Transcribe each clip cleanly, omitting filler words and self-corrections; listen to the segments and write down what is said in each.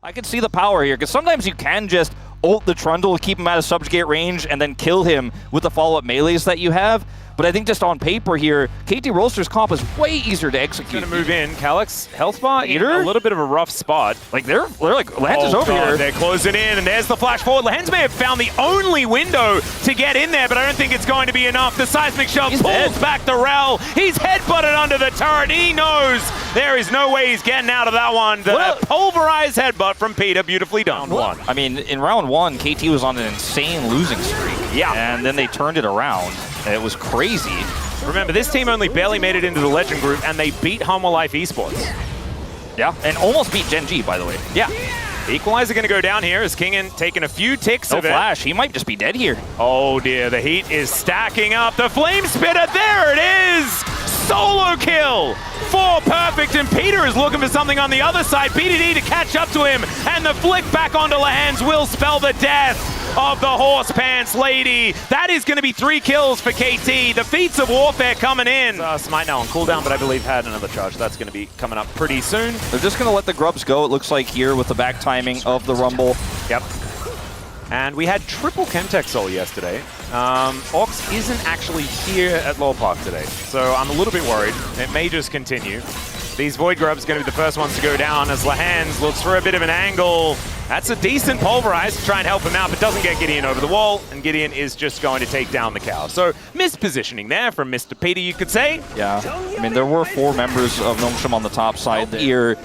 I can see the power here, because sometimes you can just ult the Trundle, keep him out of subjugate range, and then kill him with the follow-up melees that you have. But I think just on paper here, KT Rolster's comp is way easier to execute. Gonna move in. Calyx, health bar in a little bit of a rough spot. Like they're like, Lehens is over here. They're closing in, and there's the flash forward. Lehens may have found the only window to get in there, but I don't think it's going to be enough. The seismic shove pulls back the Rel. He's headbutted under the turret. He knows there is no way he's getting out of that one. The pulverized headbutt from Peter, beautifully done. I mean, in round one, KT was on an insane losing streak. Yeah. And then they turned it around. It was crazy. Remember, this team only barely made it into the Legend group, and they beat Humble Life Esports. Yeah, and almost beat Gen G, by the way. Yeah. The equalizer going to go down here as Kingen taking a few ticks of it. Flash, he might just be dead here. Oh dear, the heat is stacking up. The Flame Spitter, there it is! Solo kill for Perfect, and Peter is looking for something on the other side. PDD to catch up to him, and the flick back onto Lehens will spell the death of the horse pants lady. That is going to be 3 kills for KT. The feats of warfare coming in. Smite now on cooldown, but I believe had another charge. That's going to be coming up pretty soon. They're just going to let the grubs go, it looks like, here with the back timing of the Rumble. Yep. And we had triple Chemtech Soul yesterday. Ox isn't actually here at Lore Park today, so I'm a little bit worried. It may just continue. These Void Grubs are going to be the first ones to go down as Lehens looks for a bit of an angle. That's a decent pulverize to try and help him out, but doesn't get Gideon over the wall, and Gideon is just going to take down the cow. So, mispositioning there from Mr. Peter, you could say. Yeah, I mean, there were 4 members of Nongshim on the top side here.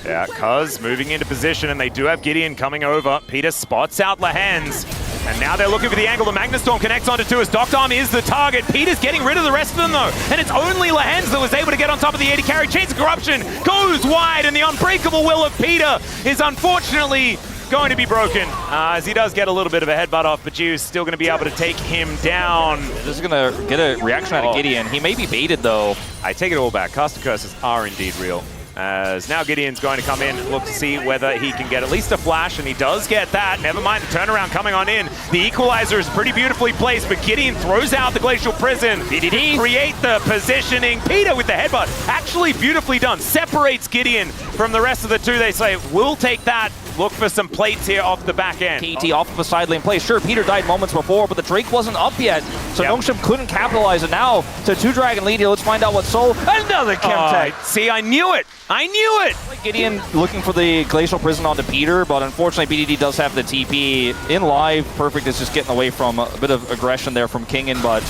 Yeah, Cuz moving into position, and they do have Gideon coming over. Peter spots out Lehens. And now they're looking for the angle. The Magnustorm connects onto 2 as Deokdam is the target. Peter's getting rid of the rest of them, though. And it's only Lehens that was able to get on top of the 80 carry. Chains of Corruption goes wide, and the unbreakable will of Peter is unfortunately going to be broken. As he does get a little bit of a headbutt off, but Giu's still going to be able to take him down. This is going to get a reaction out of Gideon. He may be baited, though. I take it all back. Caster curses are indeed real. As now Gideon's going to come in, look to see whether he can get at least a flash, and he does get that. Never mind the turnaround coming on in. The equalizer is pretty beautifully placed, but Gideon throws out the Glacial Prison. PDD create the positioning. Peter with the headbutt, actually beautifully done. Separates Gideon from the rest of the 2. They say, we'll take that. Look for some plates here off the back end. KT off of a side lane play. Sure, Peter died moments before, but the Drake wasn't up yet. So Nongshim couldn't capitalize it now. To 2-dragon lead here. Let's find out what Soul. Another Chemtech. See, I knew it. I knew it. Gideon looking for the Glacial Prison onto Peter, but unfortunately BDD does have the TP in live. Perfect is just getting away from a bit of aggression there from Kingen, but...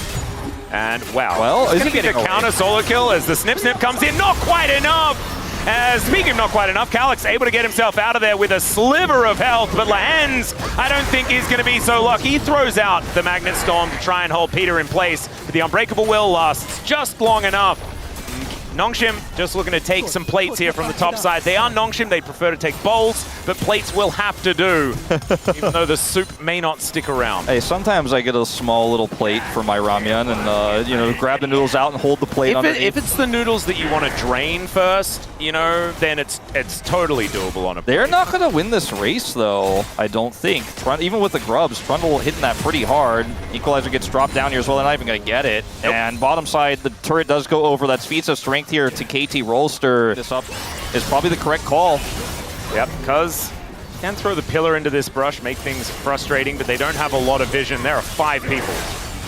And wow. Well, is he getting a counter solo kill as the snip comes in? Not quite enough. As speaking of not quite enough, Calyx able to get himself out of there with a sliver of health, but Lehens, I don't think is going to be so lucky. He throws out the Magnet Storm to try and hold Peter in place, but the Unbreakable Will lasts just long enough. Nongshim just looking to take some plates here from the top side. They are Nongshim, they prefer to take bowls, but plates will have to do, even though the soup may not stick around. Hey, sometimes I get a small little plate for my ramyun and, you know, grab the noodles out and hold the plate underneath. If it's the noodles that you want to drain first, you know, then it's totally doable on a plate. They're not going to win this race, though, I don't think. Even with the grubs, Trundle hitting that pretty hard. Equalizer gets dropped down here as well, they're not even going to get it. Nope. And bottom side, the turret does go over. That speeds of strength here to KT Rolster. This up is probably the correct call. Yep, because can throw the pillar into this brush, make things frustrating, but they don't have a lot of vision. There are 5 people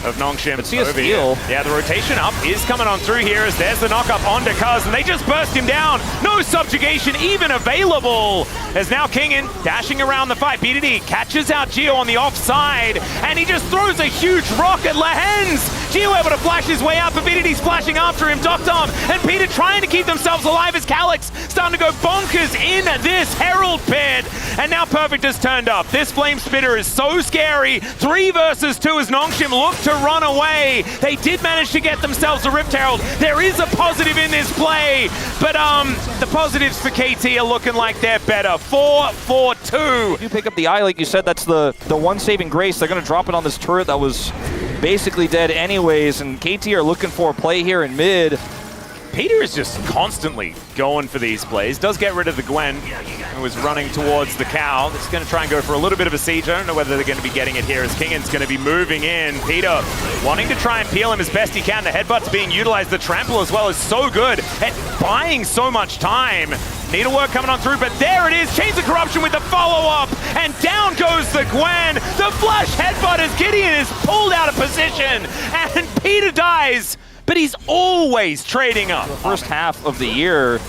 of Nongshim over here. Yeah, the rotation up is coming on through here as there's the knock-up onto Cuz, and they just burst him down. No subjugation even available. As now Kingen dashing around the fight. BDD catches out Gio on the offside, and he just throws a huge rock at Lehens. Gio able to flash his way out, but BDD's flashing after him. Deokdam and Peter trying to keep themselves alive as Calyx starting to go bonkers in this Herald pit. And now Perfect has turned up. This Flame Spitter is so scary. 3 versus 2 as Nongshim look to run away. They did manage to get themselves a Rift Herald. There is a positive in this play, but the positives for KT are looking like they're better. 4-4-2. You pick up the eye, like you said, that's the one saving grace. They're going to drop it on this turret that was basically dead anyways, and KT are looking for a play here in mid. Peter is just constantly going for these plays. Does get rid of the Gwen, who was running towards the cow. It's going to try and go for a little bit of a siege. I don't know whether they're going to be getting it here as Kingan's going to be moving in. Peter wanting to try and peel him as best he can. The headbutt's being utilized. The trample as well is so good at buying so much time. Needlework coming on through, but there it is. Chains of Corruption with the follow-up, and down goes the Gwen. The flash headbutt as Gideon is pulled out of position, and Peter dies, but he's always trading up. The first half of the year,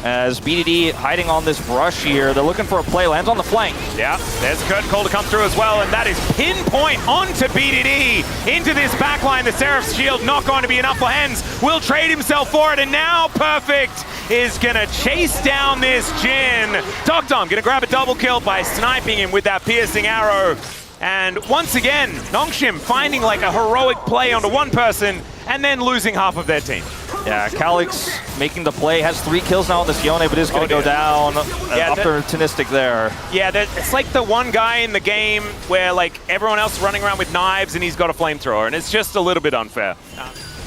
as BDD hiding on this brush here, they're looking for a play, lands on the flank. Yeah, there's Curtain Call to come through as well, and that is pinpoint onto BDD into this backline. The Seraph's shield not going to be enough for Hens. Will trade himself for it, and now Perfect is gonna chase down this Jhin. Deokdam gonna grab a double kill by sniping him with that piercing arrow. And once again, Nongshim finding like a heroic play onto one person and then losing half of their team. Yeah, Calix making the play, has 3 kills now on this Yone, but is going to go down. Yeah, opportunistic there. Yeah, it's like the one guy in the game where like everyone else is running around with knives and he's got a flamethrower, and it's just a little bit unfair.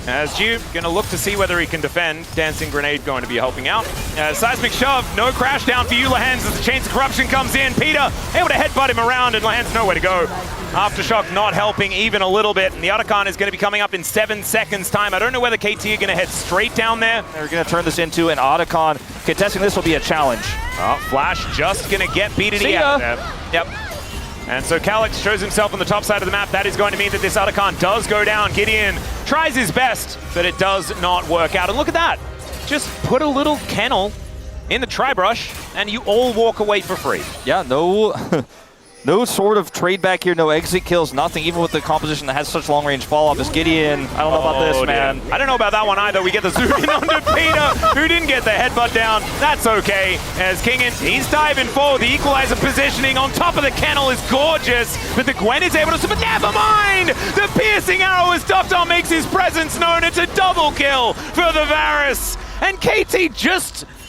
As Ju gonna look to see whether he can defend. Dancing Grenade going to be helping out. Seismic Shove, no crash down for you, Lahens, as the Chains of Corruption comes in. Peter able to headbutt him around, and Lahens nowhere to go. Aftershock not helping even a little bit, and the Otacon is gonna be coming up in 7 seconds time. I don't know whether KT are gonna head straight down there. They're gonna turn this into an Otacon. Contesting this will be a challenge. Oh, Flash just gonna get BDD out of there. Yep. And so Calix shows himself on the top side of the map. That is going to mean that this Otacon does go down. Gideon tries his best, but it does not work out. And look at that. Just put a little kennel in the tri-brush, and you all walk away for free. Yeah, no... No sort of trade back here, no exit kills, nothing, even with the composition that has such long-range follow-up as Gideon. I don't know about this, man. I don't know about that one either. We get the zoom in onto Peter, who didn't get the headbutt down. That's okay, as Kingan, he's diving forward. The equalizer positioning on top of the kennel is gorgeous, but the Gwen is able to... But never mind! The piercing arrow as Deokdam makes his presence known. It's a double kill for the Varus. And KT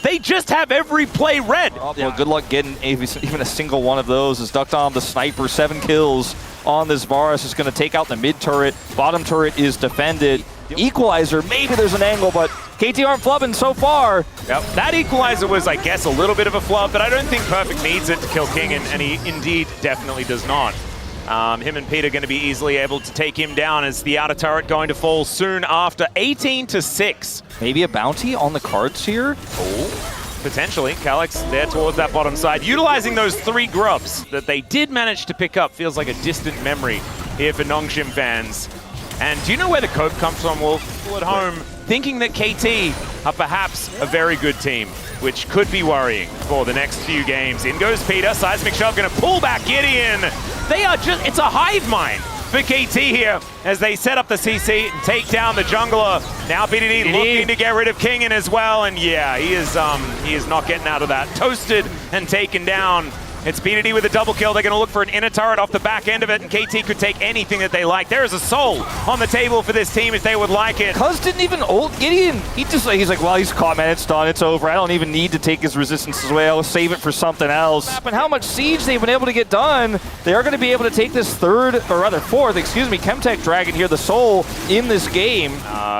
they just have every play read. Oh, well, good luck getting even a single one of those as Deokdam, the sniper, 7 kills on this Varus, is going to take out the mid turret. Bottom turret is defended. Equalizer, maybe there's an angle, but KT aren't flubbing so far. Yep. That equalizer was, I guess, a little bit of a flub, but I don't think Perfect needs it to kill King, and he indeed definitely does not. Him and Peter going to be easily able to take him down as the outer turret going to fall soon after. 18-6. Maybe a bounty on the cards here? Oh, potentially. Calix there towards that bottom side. Utilizing those 3 grubs that they did manage to pick up feels like a distant memory here for Nongshim fans. And do you know where the cope comes from, Wolf? People at home thinking that KT are perhaps a very good team, which could be worrying for the next few games. In goes Peter. Seismic Shove going to pull back Gideon. They are just, it's a hive mind for KT here as they set up the CC and take down the jungler. Now BDD looking to get rid of Kingan as well, and yeah, he is not getting out of that. Toasted and taken down. It's BDD with a double kill. They're going to look for an inner turret off the back end of it, and KT could take anything that they like. There is a soul on the table for this team if they would like it. Cuz didn't even ult Gideon. He's like, well, he's caught, man. It's done. It's over. I don't even need to take his resistance away. I'll save it for something else. And how much siege they've been able to get done. They are going to be able to take this fourth, Chemtech Dragon here, the soul in this game.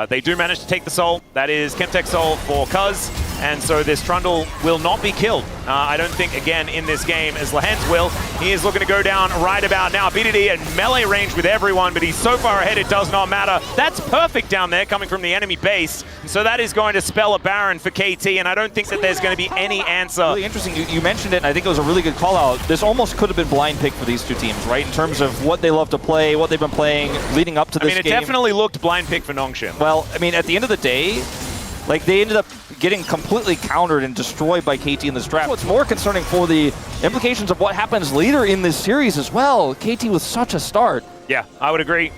They do manage to take the soul. That is Chemtech soul for Cuz. And so this Trundle will not be killed. I don't think, again, in this game, as Lahens will. He is looking to go down right about now. BDD at melee range with everyone, but he's so far ahead it does not matter. That's Perfect down there coming from the enemy base. And so that is going to spell a Baron for KT, and I don't think that there's going to be any answer. Really interesting. You mentioned it, and I think it was a really good call out. This almost could have been blind pick for these two teams, right? In terms of what they love to play, what they've been playing leading up to this game. I mean, it definitely looked blind pick for Nongshim. Well, I mean, at the end of the day, like, they ended up getting completely countered and destroyed by KT in this draft. What's more concerning for the implications of what happens later in this series as well. KT with such a start. Yeah, I would agree.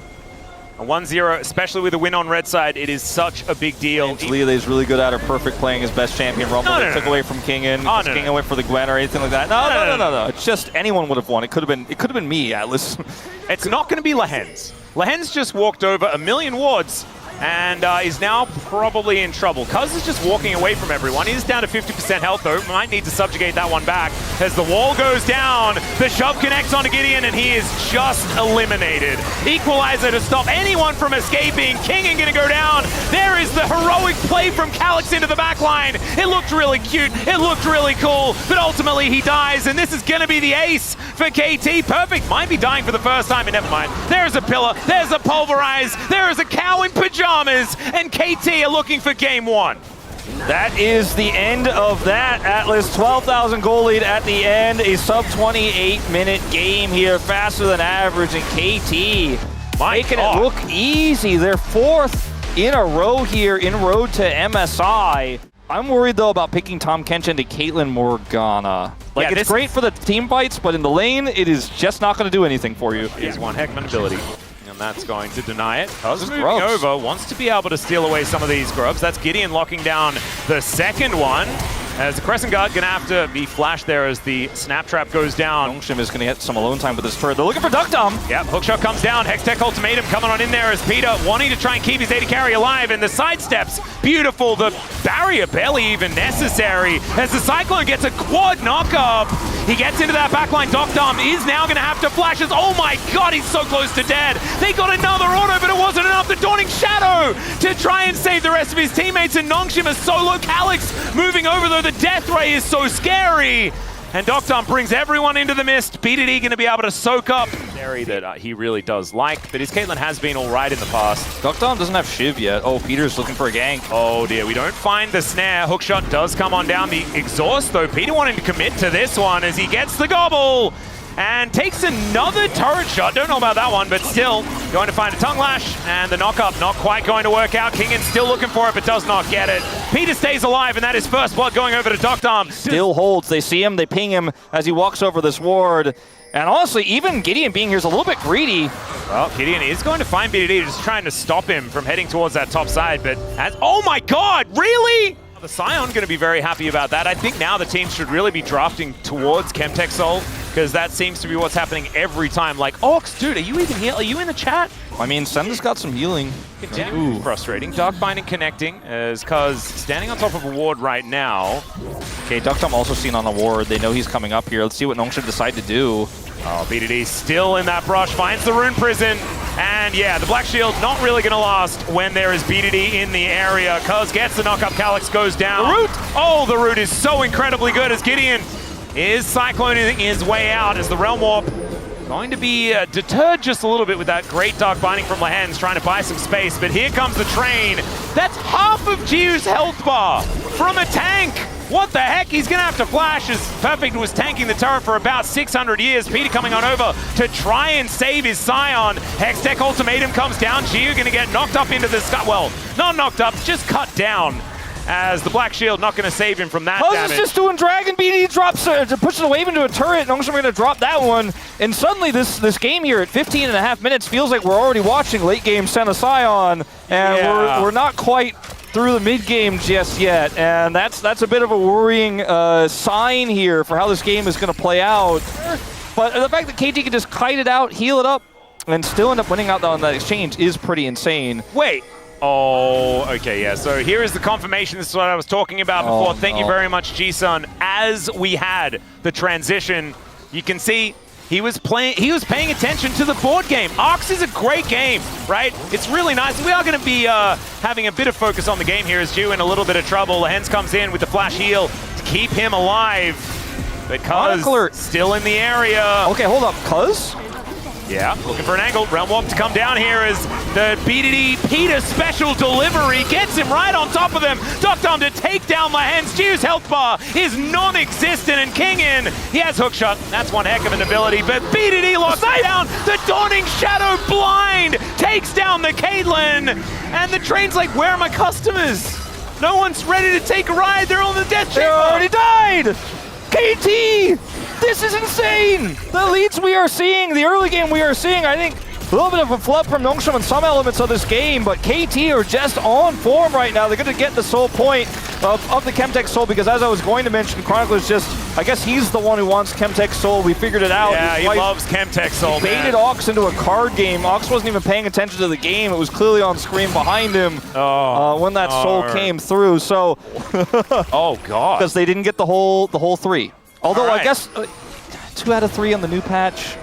A 1-0, especially with a win on red side, it is such a big deal. Leela is really good at her. Perfect playing his best champion. Rumble took away from Kingan. Kingan went for the Gwen or anything like that. No. It's just anyone would have won. It could have been me, Atlas. It's not going to be Lahens. Lahens just walked over a million wards and is now probably in trouble. Cuz is just walking away from everyone. He's down to 50% health though. Might need to subjugate that one back. As the wall goes down, the shove connects onto Gideon and he is just eliminated. Equalizer to stop anyone from escaping. Kingen gonna go down. There is the heroic play from Calyx into the back line. It looked really cute. It looked really cool. But ultimately he dies and this is gonna be the ace for KT. Perfect. Might be dying for the first time, but never mind. There's a pillar. There's a pulverize. There is a cow in pajamas. And KT are looking for game one. That is the end of that. Atlas, 12,000 goal lead at the end. A sub 28-minute game here, faster than average. And KT making it look easy. They're fourth in a row here in road to MSI. I'm worried though about picking Tahm Kench to Caitlyn Morgana. Like, it's great for the team fights, but in the lane, it is just not going to do anything for you. It is one heck of an ability. And that's going to deny it. Cuz moving over, wants to be able to steal away some of these grubs. That's Gideon locking down the second one. As the Crescent Guard gonna have to be flashed there as the snap trap goes down. Nongshim is gonna get some alone time with this turret. They're looking for Deokdam. Yep, hookshot comes down. Hextech ultimatum coming on in there as Peter wanting to try and keep his AD carry alive, and the sidesteps, beautiful. The barrier barely even necessary as the Cyclone gets a quad knock-up. He gets into that backline. Deokdam is now gonna have to flash as, oh my god, he's so close to dead. They got another auto, but it wasn't enough. The Dawning Shadow to try and save the rest of his teammates, and Nongshim is solo. Calyx moving over though. The death ray is so scary. And Deokdam brings everyone into the mist. BDD going to be able to soak up. Scary that he really does like, but his Caitlyn has been all right in the past. Deokdam doesn't have Shiv yet. Oh, Peter's looking for a gank. Oh dear, we don't find the snare. Hookshot does come on down. The exhaust though, Peter wanting to commit to this one as he gets the gobble. And takes another turret shot. Don't know about that one, but still going to find a tongue lash. And the knock-up not quite going to work out. Kingen still looking for it, but does not get it. Peter stays alive, and that is first blood going over to Deokdam. Still holds. They see him. They ping him as he walks over this ward. And honestly, even Gideon being here is a little bit greedy. Well, Gideon is going to find BDD, just trying to stop him from heading towards that top side. But oh my god, really? The Scion going to be very happy about that. I think now the team should really be drafting towards Chemtech Soul, because that seems to be what's happening every time. Like, Ox, dude, are you even here? Are you in the chat? I mean, Senda's got some healing. Ooh. Frustrating. Dark Binding connecting as Cuz standing on top of a ward right now. Okay, Deokdam also seen on a ward. They know he's coming up here. Let's see what Nongshim decide to do. Oh, BDD still in that brush, finds the Rune Prison. And yeah, the Black Shield not really going to last when there is BDD in the area. Cuz gets the knock-up, Calyx goes down. The root! Oh, the root is so incredibly good as Gideon is cycloning his way out as the Realm Warp going to be deterred just a little bit with that great Dark Binding from Lehens trying to buy some space. But here comes the train. That's half of Jiu's health bar from a tank. What the heck? He's going to have to flash as Perfect was tanking the turret for about 600 years. Peter coming on over to try and save his Scion. Hextech ultimatum comes down. Jiu going to get knocked up into the sky. Well, not knocked up, just cut down. As the Black Shield not going to save him from that damage. Is just doing Dragon BD drops, pushes a wave into a turret. Nongshim going to drop that one. And suddenly this game here at 15.5 minutes feels like we're already watching late game Senna Scion. And we're not quite through the mid game just yet. And that's a bit of a worrying sign here for how this game is going to play out. But the fact that KT can just kite it out, heal it up, and still end up winning out on that exchange is pretty insane. Wait. Oh, okay, yeah. So here is the confirmation. This is what I was talking about before. Thank you very much, G-Sun. As we had the transition, you can see he was paying attention to the board game. Arx is a great game, right? It's really nice. We are going to be having a bit of focus on the game here as Jiu in a little bit of trouble. Lehens comes in with the flash heal to keep him alive. But Cuz still in the area. Okay, hold up. Cuz? Yeah, looking for an angle. Realm Warp to come down here as the BDD Peter special delivery gets him right on top of them. Deokdam to take down Lehens. Jiu's health bar is non-existent, and Kingen, he has hookshot. That's one heck of an ability, but BDD locks down. The Dawning Shadow blind takes down the Caitlyn, and the train's like, where are my customers? No one's ready to take a ride. They're on the death chamber. They already died. KT! This is insane! The leads we are seeing, the early game we are seeing, I think a little bit of a flub from Nongshim in some elements of this game, but KT are just on form right now. They're going to get the soul point. of the Chemtech Soul, because as I was going to mention, Chronicler's just, I guess he's the one who wants Chemtech Soul. We figured it out. Yeah, he loves Chemtech Soul, he baited Ox into a card game. Ox wasn't even paying attention to the game. It was clearly on screen behind him when that Soul came through. So, oh God, because they didn't get the whole 3. Although I guess 2 out of 3 on the new patch.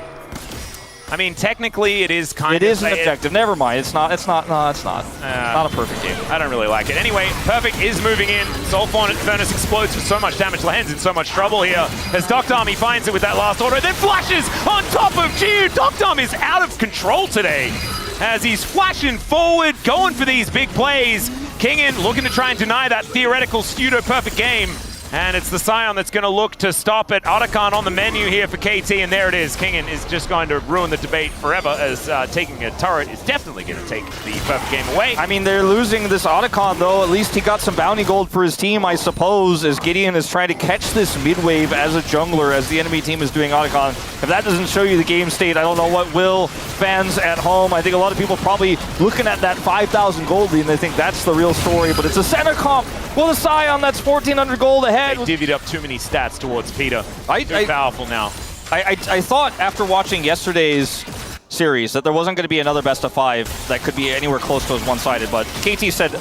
I mean, technically, it is kind of... It is an objective. Never mind. It's not. No, it's not. Not a perfect game. I don't really like it. Anyway, Perfect is moving in. Soul Furnace explodes for so much damage. Lahen's in so much trouble here. As Deokdam, he finds it with that last auto, then flashes on top of Jiu. Deokdam is out of control today as he's flashing forward, going for these big plays. Kingin looking to try and deny that theoretical pseudo-perfect game. And it's the Scion that's going to look to stop it. Otacon on the menu here for KT, and there it is. Kingin is just going to ruin the debate forever, as taking a turret is definitely going to take the perfect game away. I mean, they're losing this Otacon, though. At least he got some bounty gold for his team, I suppose, as Gideon is trying to catch this mid-wave as a jungler, as the enemy team is doing Otacon. If that doesn't show you the game state, I don't know what will. Fans at home, I think a lot of people probably looking at that 5,000 gold lead, and they think that's the real story, but it's a center comp. Well, the Scion, that's 1,400 gold ahead. They divvied up too many stats towards Peter. Too powerful now. I thought after watching yesterday's series that there wasn't going to be another best of 5 that could be anywhere close to as one-sided, but KT said,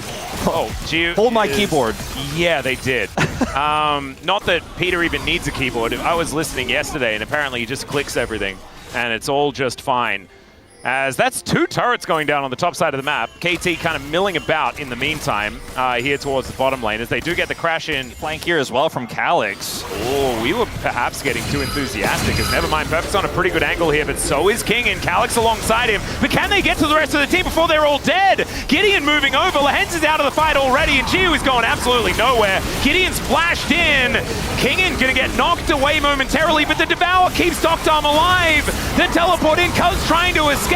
hold my keyboard. Yeah, they did. Not that Peter even needs a keyboard. I was listening yesterday, and apparently he just clicks everything, and it's all just fine. As that's 2 turrets going down on the top side of the map. KT kind of milling about in the meantime here towards the bottom lane, as they do get the crash in. Flank here as well from Calyx. Oh, we were perhaps getting too enthusiastic, as never mind, Perfect's on a pretty good angle here, but so is King and Calyx alongside him. But can they get to the rest of the team before they're all dead? Gideon moving over. Lahen's is out of the fight already, and Jiu is going absolutely nowhere. Gideon's flashed in. Kingin gonna get knocked away momentarily, but the Devour keeps Deokdam alive. The teleport in, Cuz trying to escape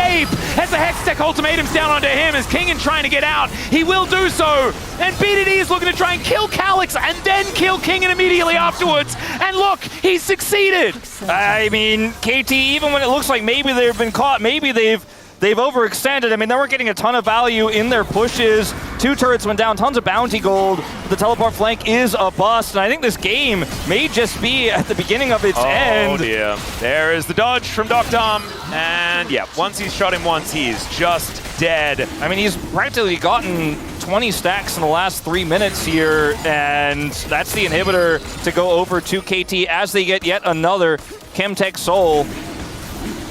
as the Hextech ultimatum's down onto him, as Kingin trying to get out. He will do so, and BDD is looking to try and kill Calyx and then kill Kingin immediately afterwards. And look, he's succeeded. I mean, KT, even when it looks like maybe they've been caught, maybe they've overextended. I mean, they weren't getting a ton of value in their pushes. 2 turrets went down, tons of bounty gold. The teleport flank is a bust, and I think this game may just be at the beginning of its end. Oh dear. There is the dodge from Deokdam, and yeah, once he's shot him once, he is just dead. I mean, he's practically gotten 20 stacks in the last 3 minutes here, and that's the inhibitor to go over to KT as they get yet another Chemtech Soul.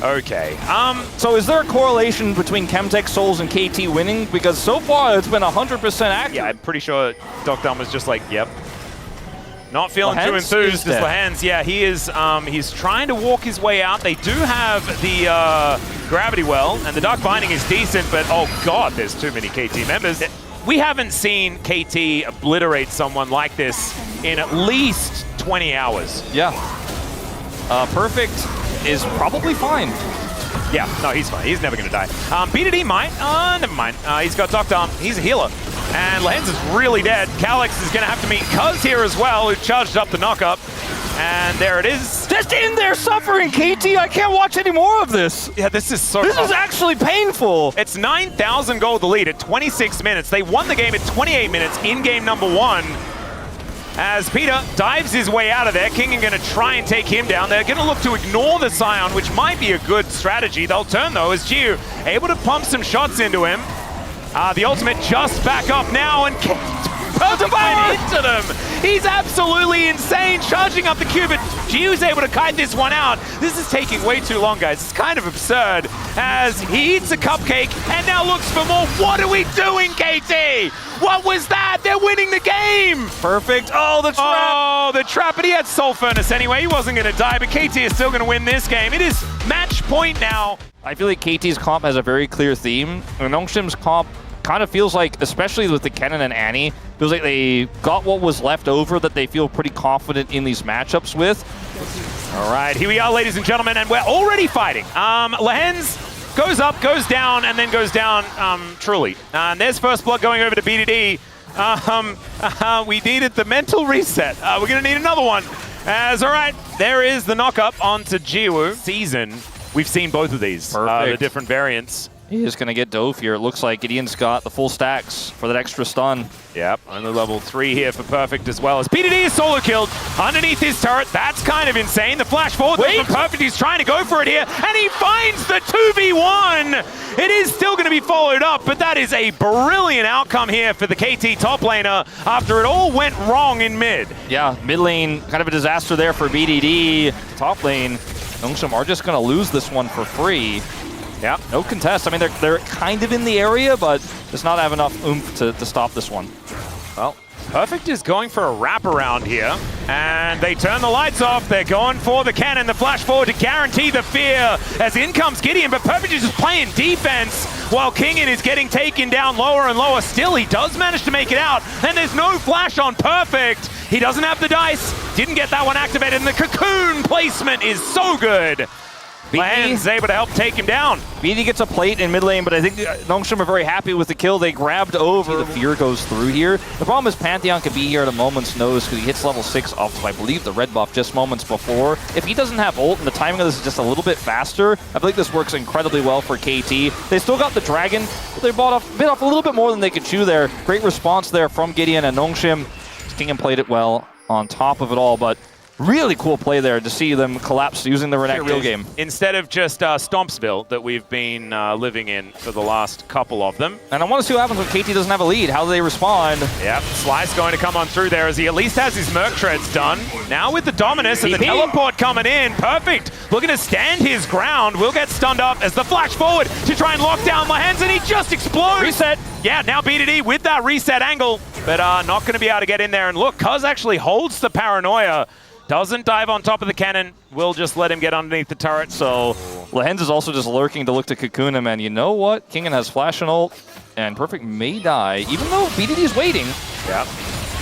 Okay. So is there a correlation between Chemtech Souls and KT winning? Because so far it's been 100% accurate. Yeah, I'm pretty sure Deokdam was just like, yep. Not feeling too enthused as Lahen's. Yeah, he is. He's trying to walk his way out. They do have the Gravity Well, and the Dark Binding is decent, but oh god, there's too many KT members. We haven't seen KT obliterate someone like this in at least 20 hours. Yeah. Perfect is probably fine. Yeah, no, he's fine. He's never going to die. BDD might. Never mind. He's got Deokdam. He's a healer. And Lahen's is really dead. Calyx is going to have to meet Cuz here as well, who charged up the knockup. And there it is. Just in there suffering, KT. I can't watch any more of this. Yeah, this is so This is actually painful. It's 9,000 gold the lead at 26 minutes. They won the game at 28 minutes in game number 1. As Peter dives his way out of there, King are going to try and take him down. They're going to look to ignore the Scion, which might be a good strategy. They'll turn, though, as Jiu able to pump some shots into him. The ultimate just back up now, and Perfect went into them. He's absolutely insane, charging up the Q, but Jiu's able to kite this one out. This is taking way too long, guys. It's kind of absurd, as he eats a cupcake and now looks for more. What are we doing, KT? What was that? They're winning the game! Perfect. Oh, the trap! Oh, the trap, but he had Soul Furnace anyway. He wasn't going to die, but KT is still going to win this game. It is match point now. I feel like KT's comp has a very clear theme. Nongshim's comp kind of feels like, especially with the Kennen and Annie, feels like they got what was left over that they feel pretty confident in these matchups with. All right, here we are, ladies and gentlemen, and we're already fighting. Lahen's goes up, goes down, and then goes down truly. And there's first blood going over to BDD. We needed the mental reset. We're going to need another one. All right, there is the knock-up onto Jiu. Season, we've seen both of these, the different variants. He is going to get dove here. It looks like Gideon's got the full stacks for that extra stun. Yep, only level 3 here for Perfect as well. As PDD is solo killed underneath his turret. That's kind of insane. The flash forward from Perfect, he's trying to go for it here, and he finds the 2v1! It is still going to be followed up, but that is a brilliant outcome here for the KT top laner after it all went wrong in mid. Yeah, mid lane, kind of a disaster there for BDD. Top lane, Nongshim are just going to lose this one for free. Yeah, no contest. I mean, they're kind of in the area, but does not have enough oomph to stop this one. Well, Perfect is going for a wraparound here, and they turn the lights off. They're going for the cannon, the flash forward to guarantee the fear as in comes Gideon, but Perfect is just playing defense while Kingin is getting taken down lower and lower. Still, he does manage to make it out, and there's no flash on Perfect. He doesn't have the dice, didn't get that one activated, and the cocoon placement is so good. Lan's able to help take him down. BD gets a plate in mid lane, but I think Nongshim are very happy with the kill. They grabbed over. The fear goes through here. The problem is Pantheon could be here at a moment's notice because he hits level 6 off, I believe, the red buff just moments before. If he doesn't have ult and the timing of this is just a little bit faster, I think this works incredibly well for KT. They still got the dragon, but they bit off a little bit more than they could chew there. Great response there from Gideon and Nongshim. Kingin played it well on top of it all, but really cool play there to see them collapse using the Renekton real game. Instead of just Stompsville that we've been living in for the last couple of them. And I want to see what happens when KT doesn't have a lead. How do they respond? Yep, Slice going to come on through there as he at least has his Merc Treads done. Now with the Dominus and the teleport coming in, Perfect looking to stand his ground. Will get stunned up as the flash forward to try and lock down Lahens, and he just explodes. Reset. Yeah, now BDD with that reset angle, but not going to be able to get in there. And look, Cuz actually holds the paranoia. Doesn't dive on top of the cannon. We'll just let him get underneath the turret. So Lahens is also just lurking to look to cocoon him. And you know what? Kingin has flash and ult. And Perfect may die, even though BDD is waiting. Yep.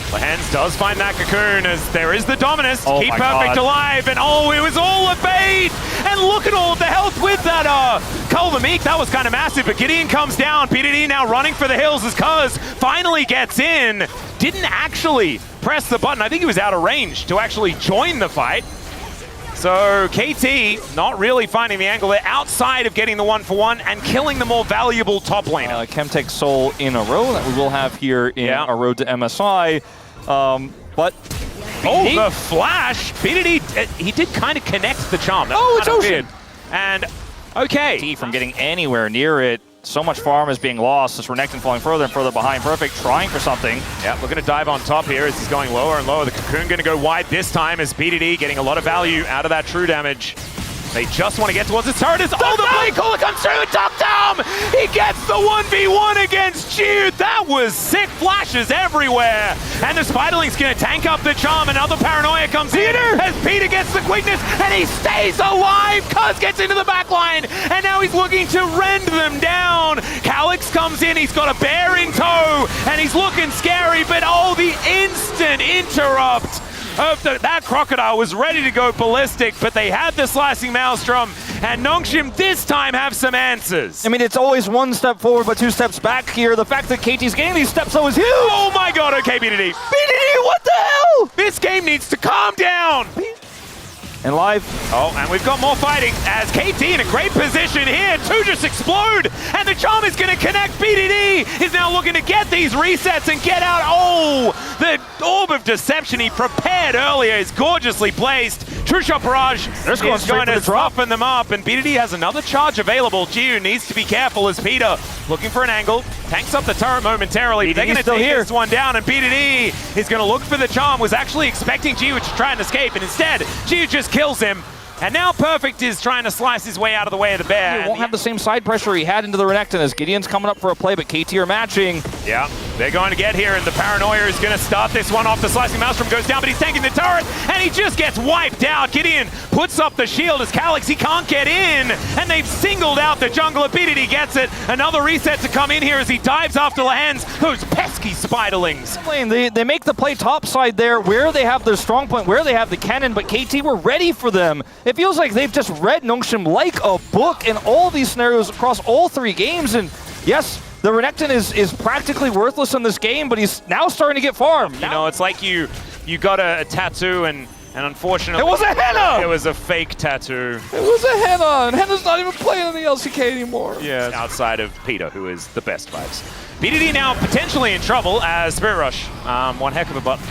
Lahens does find that cocoon as there is the Dominus. Oh, keep Perfect alive. And oh, it was all a bait. And look at all the health with that Cull the Meek. That was kind of massive. But Gideon comes down. BDD now running for the hills as Cuz finally gets in. Didn't actually press the button. I think he was out of range to actually join the fight. So KT not really finding the angle. They're outside of getting the 1-for-1 and killing the more valuable top laner. Chemtech Soul in a row that we will have here in our road to MSI. But the flash! BDD, he did kind of connect the charm. It's Ocean! And okay. From getting anywhere near it. So much farm is being lost. This Renekton falling further and further behind. Perfect trying for something. Yeah, we're going to dive on top here as he's going lower and lower. The cocoon going to go wide this time as BDD getting a lot of value out of that true damage. They just want to get towards his turret. Oh, the blade caller comes through. Deokdam! He gets the 1v1 against Jude. That was sick. Flashes everywhere. And the Spiderling's going to tank up the charm. Another paranoia comes in as Peter gets the quickness and he stays alive. Cuz gets into the back line and now he's looking to rend them down. Calyx comes in. He's got a bear in tow and he's looking scary. But oh, the instant interrupt. That crocodile was ready to go ballistic, but they had the slicing maelstrom, and Nongshim this time have some answers. I mean, it's always one step forward, but 2 steps back here. The fact that KT's getting these steps, though, is huge. Oh my god, okay, BDD. BDD, what the hell? This game needs to calm down. And live. Oh, and we've got more fighting as KT in a great position here. 2 just explode, and the charm is going to connect. BDD is now looking to get these resets and get out. Oh, the Orb of Deception he prepared earlier is gorgeously placed. True Shot Barrage is going to soften them up, and BDD has another charge available. Gio needs to be careful as Peter looking for an angle. Tanks up the turret momentarily. They're going to take this one down, and BDD is going to look for the charm. Was actually expecting Gio to try and escape, and instead, Gio just kills him. And now Perfect is trying to slice his way out of the way of the bear. He won't have the same side pressure he had into the Renekton as Gideon's coming up for a play, but KT are matching. Yeah, they're going to get here, and the Paranoia is going to start this one off. The Slicing Maelstrom goes down, but he's tanking the turret, and he just gets wiped out. Gideon puts up the shield as Calyx, he can't get in, and they've singled out the jungler. BDD gets it. Another reset to come in here as he dives after Lahens, those pesky Spiderlings. They make the play topside there, where they have their strong point, where they have the cannon, but KT were ready for them. It feels like they've just read Nongshim like a book in all these scenarios across all 3 games. And yes, the Renekton is practically worthless in this game, but he's now starting to get farmed. You know, it's like you got a tattoo and And unfortunately, it was a henna! It was a fake tattoo. It was a henna, and henna's not even playing in the LCK anymore. Yeah, outside of Peter, who is the best vibes. BDD now potentially in trouble as Spirit Rush, one heck of a button.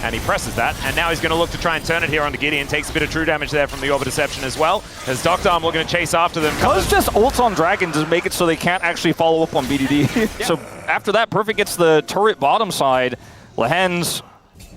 And he presses that, and now he's going to look to try and turn it here onto Gideon. Takes a bit of true damage there from the Orb of Deception as well. As Deokdam looking to chase after them. Cuz just ults on Dragon to make it so they can't actually follow up on BDD. Yeah. So after that, Perfect gets the turret bottom side. Lehens,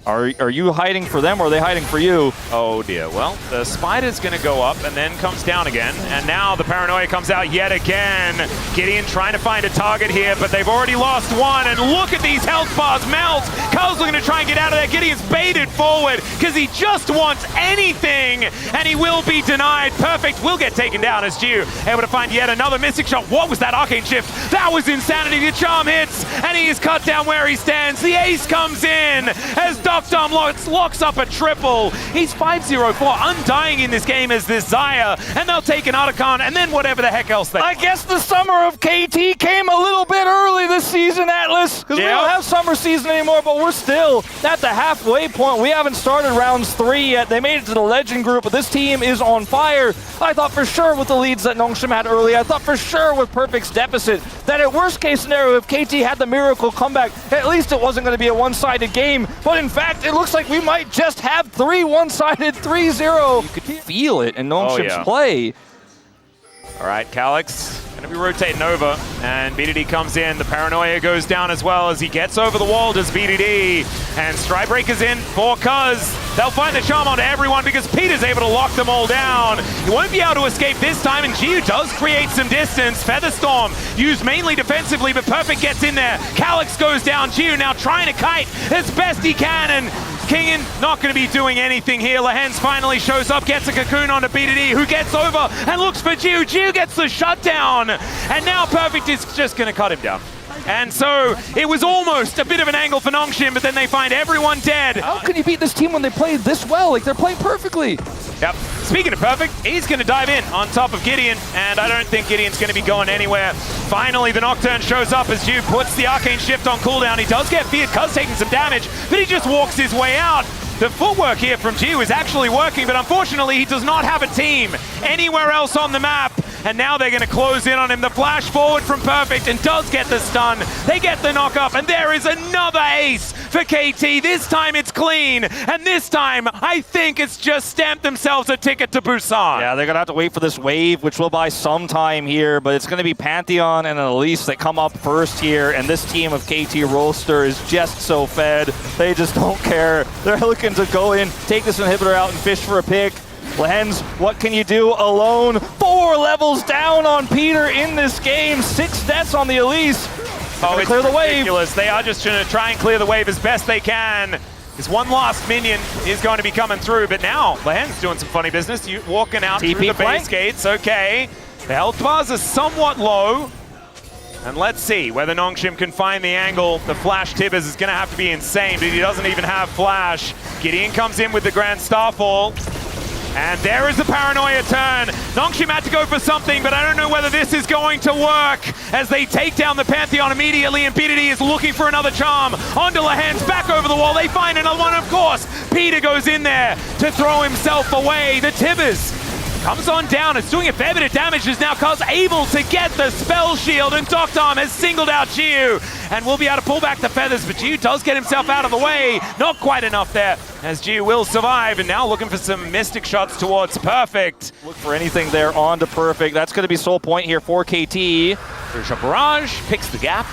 are you hiding for them or are they hiding for you? Oh dear. Well, the Spider's going to go up and then comes down again. And now the Paranoia comes out yet again. Gideon trying to find a target here, but they've already lost one. And look at these health bars melt. Cuz looking to try and get out of there. Gideon's baited forward because he just wants anything. And he will be denied. Perfect will get taken down as Dew able to find yet another Mystic Shot. What was that Arcane Shift? That was insanity. The charm hits and he is cut down where he stands. The ace comes in as Deokdam locks up a triple. He's 5-0-4, undying in this game as this Xayah, and they'll take an Otacon, and then whatever the heck else they... I guess the summer of KT came a little bit early this season, Atlas, because we don't have summer season anymore, but we're still at the halfway point. We haven't started rounds 3 yet. They made it to the Legend group, but this team is on fire. I thought for sure with the leads that Nongshim had early, I thought for sure with Perfect's deficit, that at worst case scenario, if KT had the miracle comeback, at least it wasn't going to be a one-sided game, but in fact, it looks like we might just have 3 one-sided 3-0. You could feel it in Nongshim's play. All right, Calyx going to be rotating over, and BDD comes in. The Paranoia goes down as well as he gets over the wall, does BDD. And Strybreaker's in for Cuz. They'll find the charm onto everyone because Peter's able to lock them all down. He won't be able to escape this time, and Giu does create some distance. Featherstorm used mainly defensively, but Perfect gets in there. Calyx goes down. Giu now trying to kite as best he can, and Kingen not going to be doing anything here. Lehens finally shows up, gets a cocoon onto BDD, who gets over and looks for Giu. Giu gets the shutdown, and now Perfect is just going to cut him down. And so it was almost a bit of an angle for Nongshim, but then they find everyone dead. How can you beat this team when they play this well? Like, they're playing perfectly. Yep. Speaking of Perfect, he's going to dive in on top of Gideon, and I don't think Gideon's going to be going anywhere. Finally, the Nocturne shows up as Dew puts the Arcane Shift on cooldown. He does get feared, Cuz taking some damage, but he just walks his way out. The footwork here from Dew is actually working, but unfortunately he does not have a team anywhere else on the map. And now they're going to close in on him. The flash forward from Perfect and does get the stun. They get the knock up, and there is another ace for KT. This time it's clean, and this time I think it's just stamped themselves a ticket to Busan. Yeah, they're going to have to wait for this wave, which will buy some time here, but it's going to be Pantheon and Elise that come up first here, and this team of KT Rolster is just so fed. They just don't care. They're looking to go in, take this inhibitor out, and fish for a pick. Lehens, what can you do alone? 4 levels down on Peter in this game. 6 deaths on the Elise. It's clear the wave. Ridiculous. They are just going to try and clear the wave as best they can. This one last minion is going to be coming through, but now Lehens doing some funny business. You walking out TP through the flank. base gates. Okay. The health bars are somewhat low. And let's see whether Nongshim can find the angle. The flash Tibbers is going to have to be insane, but he doesn't even have flash. Gideon comes in with the Grand Starfall. And there is the Paranoia turn. Nongshim had to go for something, but I don't know whether this is going to work as they take down the Pantheon immediately, and BDD is looking for another charm. Onto Lehens, back over the wall. They find another one, of course. Peter goes in there to throw himself away. The Tibbers comes on down. It's doing a fair bit of damage as now Cuz able to get the spell shield, and Deokdam has singled out Giu and will be able to pull back the feathers, but Giu does get himself out of the way. Not quite enough there as Giu will survive, and now looking for some Mystic shots towards Perfect. Look for anything there on to Perfect. That's going to be sole point here for KT. Crucial Barrage picks the gap.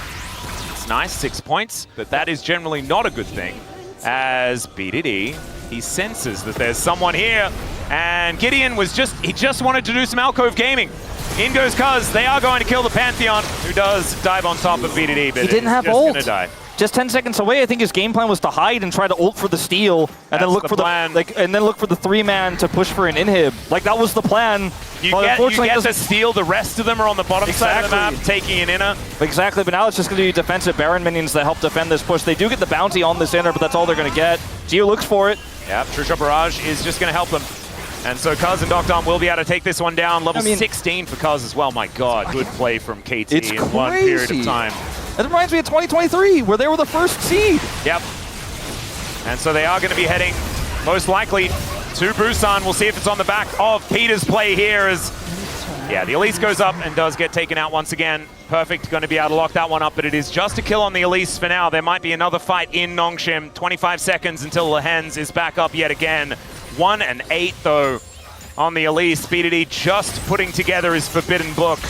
It's nice, 6 points, but that is generally not a good thing as BDD, he senses that there's someone here. And Gideon he just wanted to do some alcove gaming. In goes Cuz. They are going to kill the Pantheon, who does dive on top of BDD, but he didn't have just ult. Gonna die. Just 10 seconds away. I think his game plan was to hide and try to ult for the steal, and then look for the 3-man to push for an inhib. Like, that was the plan. You get to steal. The rest of them are on the bottom side of the map, taking an inner. Exactly, but now it's just going to be defensive Baron minions that help defend this push. They do get the bounty on this inner, but that's all they're going to get. Gio looks for it. Yeah, True Shot Barrage is just going to help them. And so Cuz and Deokdam will be able to take this one down. Level 16 for Cuz as well. My God, good play from KT in one period of time. It reminds me of 2023, where they were the first seed. Yep. And so they are going to be heading most likely to Busan. We'll see if it's on the back of Peter's play here as, yeah, the Elise goes up and does get taken out once again. Perfect, going to be able to lock that one up, but it is just a kill on the Elise for now. There might be another fight in Nongshim. 25 seconds until Lehens is back up yet again. 1 and 8 though on the Elise. BDD just putting together his forbidden book.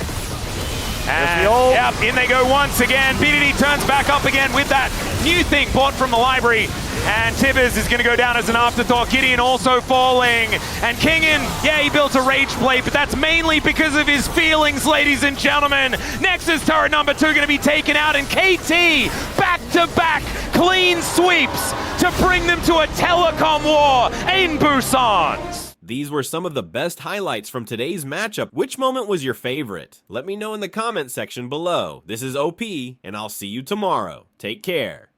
And yep, in they go once again. BDD turns back up again with that new thing bought from the library. And Tibbers is going to go down as an afterthought. Gideon also falling. And Kingin, yeah, he built a rage plate, but that's mainly because of his feelings, ladies and gentlemen. Nexus turret number 2 going to be taken out, and KT back-to-back clean sweeps to bring them to a telecom war in Busan. These were some of the best highlights from today's matchup. Which moment was your favorite? Let me know in the comment section below. This is OP, and I'll see you tomorrow. Take care.